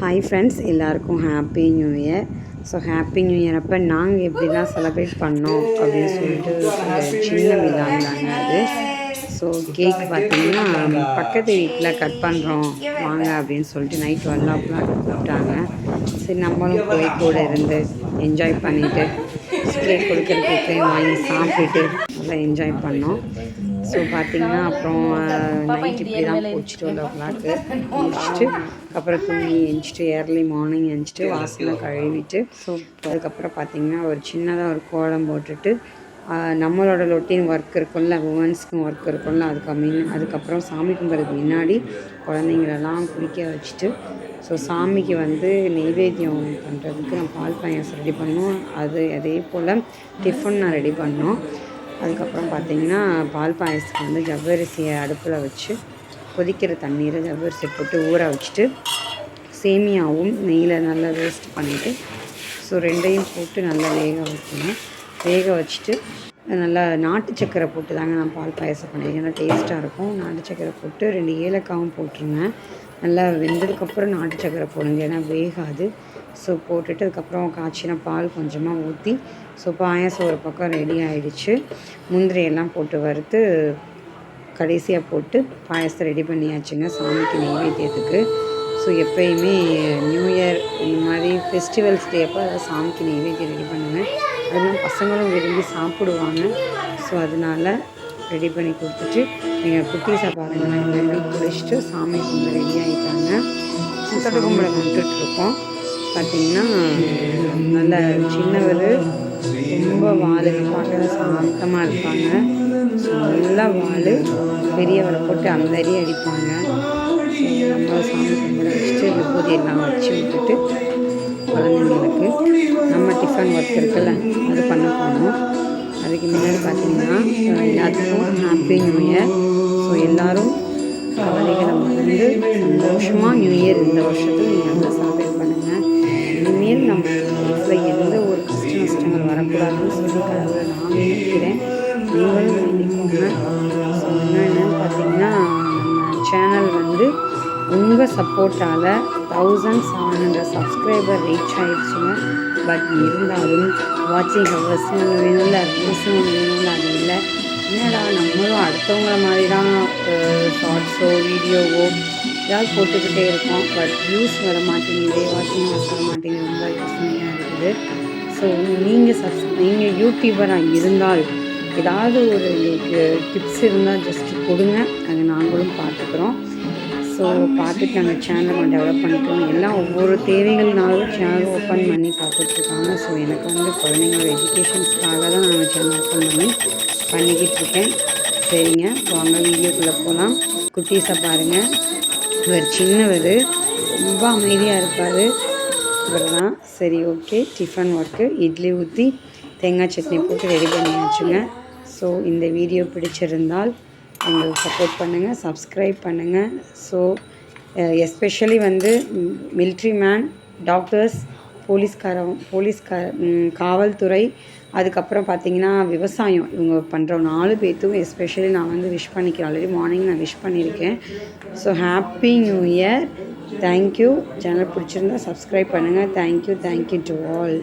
Hi friends, எல்லாருக்கும் happy new year. So happy new year அப்போ நாங்கள் எப்படிலாம் செலிப்ரேட் பண்ணோம் அப்படின்னு சொல்லிட்டு சின்ன விழாங்க அது. ஸோ கேக் பார்த்திங்கன்னா பக்கத்து வீட்டில் கட் பண்ணுறோம் வாங்க அப்படின்னு சொல்லிட்டு நைட் 12 o'clock கூப்பிட்டாங்க. சரி நம்மளும் போய் கூட இருந்து என்ஜாய் பண்ணிவிட்டு கேக் கொடுக்குற கேக்கையும் வாங்கி சாப்பிட்டுட்டு நல்லா என்ஜாய் பண்ணோம். ஸோ பார்த்திங்கன்னா அப்புறம் நைட் இப்படி தான் போச்சு 12 o'clock முடிச்சுட்டு அப்புறம் தூங்கி எழுந்திரிச்சிட்டு ஏர்லி மார்னிங் எழுந்திரிச்சிட்டு வாசலாம் கழுவிட்டு ஸோ அதுக்கப்புறம் பார்த்திங்கன்னா ஒரு சின்னதாக ஒரு கோலம் போட்டுட்டு நம்மளோட ரொட்டீன் ஒர்க் இருக்கும்ல, உமன்ஸ்க்கும் ஒர்க் இருக்கும்ல, அதுக்கப்புறம் சாமி கும்பிட்றதுக்கு முன்னாடி குழந்தைங்களெல்லாம் குளிக்க வச்சுட்டு ஸோ சாமிக்கு நெய்வேத்தியம் பண்ணுறதுக்கு நான் பால் பாயாசம் ரெடி பண்ணோம். அதே போல் டிஃபன் நான் ரெடி பண்ணோம். அதுக்கப்புறம் பார்த்திங்கன்னா பால் பாயசத்துக்கு ஜவ்வரிசியை அடுப்பில் வச்சு கொதிக்கிற தண்ணீரை ஜவ்வரிசி போட்டு ஊற வச்சுட்டு சேமியாவும் நெய்யில் நல்லா ரோஸ்ட் பண்ணிவிட்டு ஸோ ரெண்டையும் போட்டு நல்லா வேக வச்சுட்டு நல்லா நாட்டு சக்கரை போட்டு தாங்க நான் பால் பாயசம் பண்ணியிருக்கேன். நல்லா டேஸ்ட்டாக இருக்கும். நாட்டு சக்கரை போட்டு 2 ஏலக்காவும் போட்டுருங்க. நல்லா வெந்ததுக்கப்புறம் நாட்டு சக்கரை போடுங்க, ஏன்னா வேகாது. ஸோ போட்டுட்டு அதுக்கப்புறம் காய்ச்சின பால் கொஞ்சமாக ஊற்றி ஸோ பாயாசம் ஒரு பக்கம் ரெடி ஆகிடுச்சு. முந்திரியெல்லாம் போட்டு வறுத்து கடைசியாக போட்டு பாயாசத்தை ரெடி பண்ணியாச்சுங்க சாமிக்கு நெய்வேத்தியத்துக்கு. ஸோ எப்போயுமே நியூ இயர் இந்த மாதிரி ஃபெஸ்டிவல்ஸ் டே அப்போ அதாவது சாமிக்கு நெய்வேத்தியம் ரெடி பண்ணுவேன். அதெல்லாம் பசங்களும் விரும்பி சாப்பிடுவாங்க. ஸோ அதனால் ரெடி பண்ணி கொடுத்துட்டு எங்கள் குட்டீஸை பாருங்கள் எல்லாம் குளிச்சுட்டு சாமி கும்பிட ரெடி ஆகிட்டாங்க. சுத்தட்டு கும்பிட வந்துட்டுருக்கோம். பார்த்திங்கன்னா நல்ல சின்னவர் ரொம்ப வாளுங்க பார்க்க சாந்தமாக இருப்பாங்க. ஸோ நல்லா வாள் பெரியவரை போட்டு அந்த அடிப்பாங்க. ஸோ நம்ம சாமி கும்பிட வச்சுட்டு விபூதியெல்லாம் வச்சு விட்டுட்டு குழந்தைங்களுக்கு நம்ம டிஃபன் ஒர்க் இருக்குல்ல அது பண்ண போனோம். அதுக்கு முன்னாடி பார்த்திங்கன்னா எல்லாத்துக்கும் ஹாப்பி நியூ இயர். ஸோ எல்லோரும் கவலைகளை மறந்து சந்தோஷமாக நியூ இயர் இந்த வருஷத்துக்கு நீங்கள் நல்லா செலிப்ரேட் பண்ணுங்கள். இனிமேல் நம்ம லைஃப்பில் எந்த ஒரு கஷ்ட நஷ்டங்கள் வரக்கூடாதுன்னு சொல்லி கடவுளை நான் நினைக்கிறேன். நீங்களும் நினைக்கோங்க. ஸோ என்னென்னு பார்த்திங்கன்னா நம்ம சேனல் உங்கள் சப்போர்ட்டால் 1700 சப்ஸ்கிரைபர் ரீச் ஆகிடுச்சுங்க. பட் இருந்தாலும் வாட்சிங் ஹவர்ஸ் வேணும்ல, வியூஸும் வேணும்ல, அது இல்லை. என்னடா நம்மளும் அடுத்தவங்கள மாதிரி தான் ஷார்ட்ஸோ வீடியோவோ ஏதாவது போட்டுக்கிட்டே இருக்கோம். பட் வியூஸ் வர மாட்டேங்குது, வாட்சிங் ஹவர்ஸ் வர மாட்டேங்குது, ரொம்ப யோசனையாக இருக்குது. ஸோ நீங்கள் யூடியூபராக இருந்தால் ஏதாவது ஒரு உங்களுக்கு டிப்ஸ் இருந்தால் ஜஸ்ட்டு கொடுங்க, அதை நாங்களும் பார்த்துக்குறோம். ஸோ பார்த்துட்டு நாங்கள் சேனலை டெவலப் பண்ணிக்கிறோம். எல்லாம் ஒவ்வொரு தேவைகள்னாலும் சேனல் ஓப்பன் பண்ணி பார்த்துட்ருக்காங்க. ஸோ எனக்கு குழந்தைங்களோட எஜுகேஷன்ஸ்க்காக தான் நாங்கள் சேனல் ஓப்பன் பண்ணிக்கிட்டு இருக்கேன். சரிங்க, வாங்க வீடியோக்குள்ளே போகலாம். குட்டீஸை பாருங்கள். இவர் சின்னவர் ரொம்ப அமைதியாக இருப்பார். இவர் தான். சரி, ஓகே. டிஃபன் ஒர்க்கு இட்லி ஊற்றி தேங்காய் சட்னி போட்டு ரெடி பண்ணியாச்சுங்க. ஸோ இந்த வீடியோ பிடிச்சிருந்தால் எங்களுக்கு சப்போர்ட் பண்ணுங்கள், சப்ஸ்கிரைப் பண்ணுங்கள். So especially military man, doctors, காவல்துறை, அதுக்கப்புறம் பார்த்திங்கன்னா விவசாயம், இவங்க பண்ணுற 4 பேர்த்துக்கும் எஸ்பெஷலி நான் விஷ் பண்ணிக்கிறேன். ஆல்ரெடி மார்னிங் நான் விஷ் பண்ணியிருக்கேன். So happy new year. Thank you. Channel பிடிச்சிருந்தா சப்ஸ்கிரைப் பண்ணுங்கள். Thank you to all.